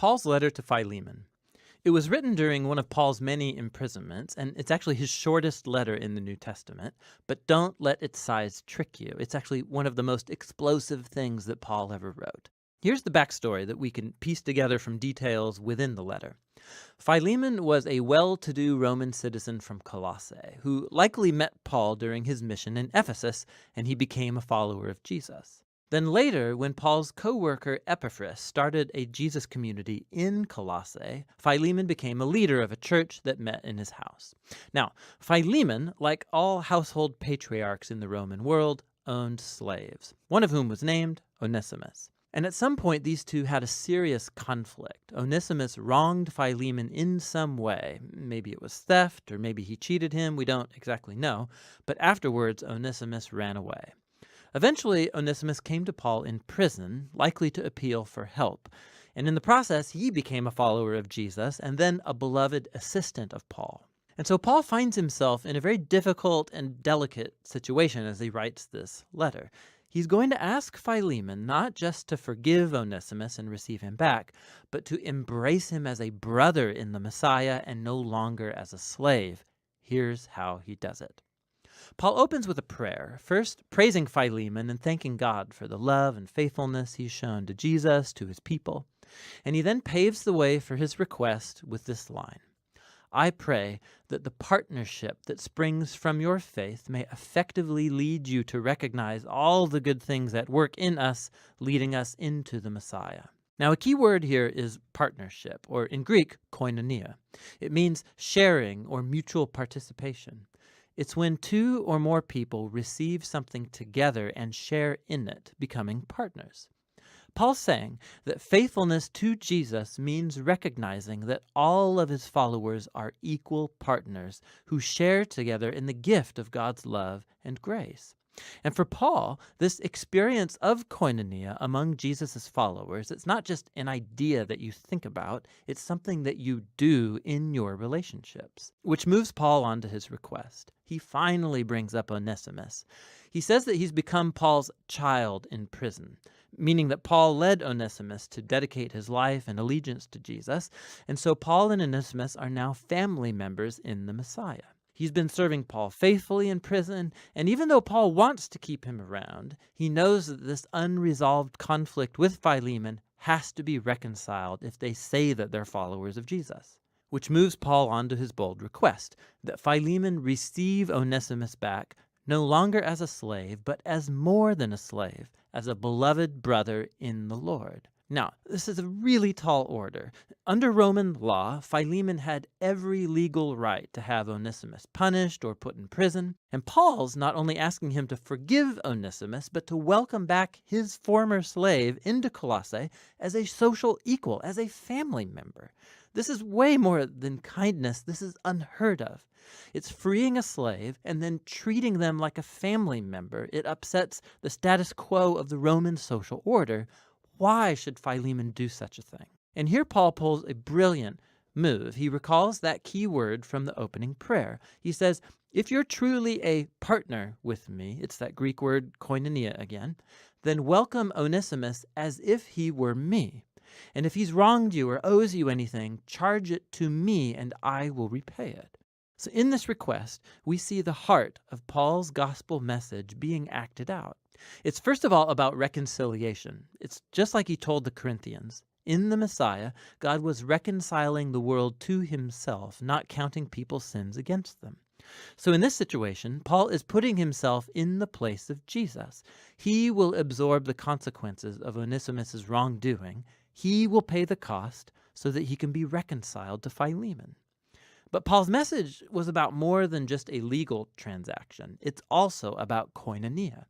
Paul's letter to Philemon. It was written during one of Paul's many imprisonments, and it's actually his shortest letter in the New Testament. But don't let its size trick you. It's actually one of the most explosive things that Paul ever wrote. Here's the backstory that we can piece together from details within the letter. Philemon was a well-to-do Roman citizen from Colossae, who likely met Paul during his mission in Ephesus, and he became a follower of Jesus. Then later, when Paul's co-worker Epaphras started a Jesus community in Colossae, Philemon became a leader of a church that met in his house. Now, Philemon, like all household patriarchs in the Roman world, owned slaves, one of whom was named Onesimus. And at some point, these two had a serious conflict. Onesimus wronged Philemon in some way. Maybe it was theft, or maybe he cheated him. We don't exactly know. But afterwards, Onesimus ran away. Eventually, Onesimus came to Paul in prison, likely to appeal for help. And in the process, he became a follower of Jesus and then a beloved assistant of Paul. And so Paul finds himself in a very difficult and delicate situation as he writes this letter. He's going to ask Philemon not just to forgive Onesimus and receive him back, but to embrace him as a brother in the Messiah and no longer as a slave. Here's how he does it. Paul opens with a prayer, first praising Philemon and thanking God for the love and faithfulness he's shown to Jesus, to his people. And he then paves the way for his request with this line: I pray that the partnership that springs from your faith may effectively lead you to recognize all the good things at work in us, leading us into the Messiah. Now, a key word here is partnership, or in Greek, koinonia. It means sharing or mutual participation. It's when two or more people receive something together and share in it, becoming partners. Paul's saying that faithfulness to Jesus means recognizing that all of his followers are equal partners who share together in the gift of God's love and grace. And for Paul, this experience of koinonia among Jesus' followers, it's not just an idea that you think about, it's something that you do in your relationships. Which moves Paul on to his request. He finally brings up Onesimus. He says that he's become Paul's child in prison, meaning that Paul led Onesimus to dedicate his life and allegiance to Jesus, and so Paul and Onesimus are now family members in the Messiah. He's been serving Paul faithfully in prison, and even though Paul wants to keep him around, he knows that this unresolved conflict with Philemon has to be reconciled if they say that they're followers of Jesus. Which moves Paul on to his bold request, that Philemon receive Onesimus back, no longer as a slave, but as more than a slave, as a beloved brother in the Lord. Now, this is a really tall order. Under Roman law, Philemon had every legal right to have Onesimus punished or put in prison, and Paul's not only asking him to forgive Onesimus, but to welcome back his former slave into Colossae as a social equal, as a family member. This is way more than kindness. This is unheard of. It's freeing a slave and then treating them like a family member. It upsets the status quo of the Roman social order. Why should Philemon do such a thing? And here Paul pulls a brilliant move. He recalls that key word from the opening prayer. He says, if you're truly a partner with me, it's that Greek word koinonia again, then welcome Onesimus as if he were me. And if he's wronged you or owes you anything, charge it to me and I will repay it. So in this request, we see the heart of Paul's gospel message being acted out. It's first of all about reconciliation. It's just like he told the Corinthians. In the Messiah, God was reconciling the world to himself, not counting people's sins against them. So in this situation, Paul is putting himself in the place of Jesus. He will absorb the consequences of Onesimus' wrongdoing. He will pay the cost so that he can be reconciled to Philemon. But Paul's message was about more than just a legal transaction. It's also about koinonia.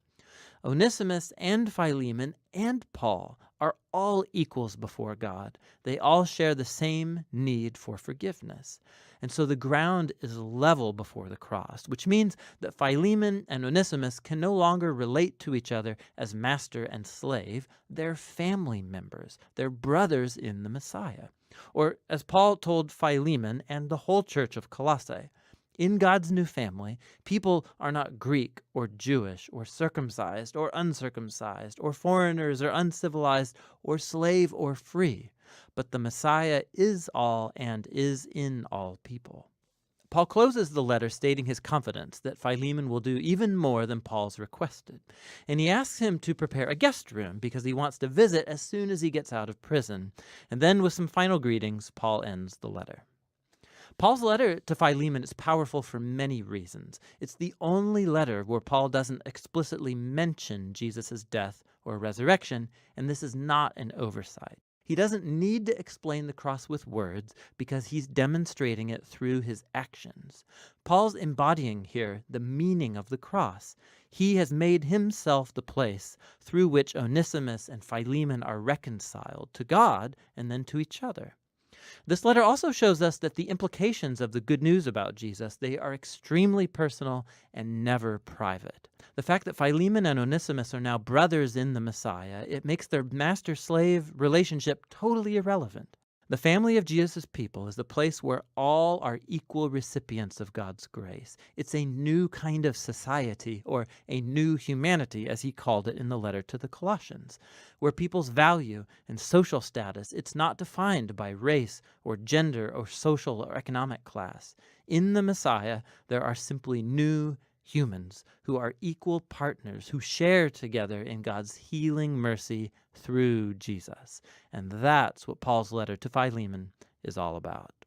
Onesimus and Philemon and Paul are all equals before God. They all share the same need for forgiveness. And so the ground is level before the cross, which means that Philemon and Onesimus can no longer relate to each other as master and slave. They're family members. They're brothers in the Messiah. Or as Paul told Philemon and the whole church of Colossae, in God's new family, people are not Greek or Jewish or circumcised or uncircumcised or foreigners or uncivilized or slave or free. but the Messiah is all and is in all people. Paul closes the letter stating his confidence that Philemon will do even more than Paul's requested, and he asks him to prepare a guest room because he wants to visit as soon as he gets out of prison. And then with some final greetings, Paul ends the letter. Paul's letter to Philemon is powerful for many reasons. It's the only letter where Paul doesn't explicitly mention Jesus' death or resurrection, and this is not an oversight. He doesn't need to explain the cross with words because he's demonstrating it through his actions. Paul's embodying here the meaning of the cross. He has made himself the place through which Onesimus and Philemon are reconciled to God and then to each other. This letter also shows us that the implications of the good news about Jesus, they are extremely personal and never private. The fact that Philemon and Onesimus are now brothers in the Messiah, it makes their master-slave relationship totally irrelevant. The family of Jesus' people is the place where all are equal recipients of God's grace. It's a new kind of society, or a new humanity, as he called it in the letter to the Colossians, where people's value and social status, it's not defined by race or gender or social or economic class. In the Messiah, there are simply new humans who are equal partners, who share together in God's healing mercy through Jesus. And that's what Paul's letter to Philemon is all about.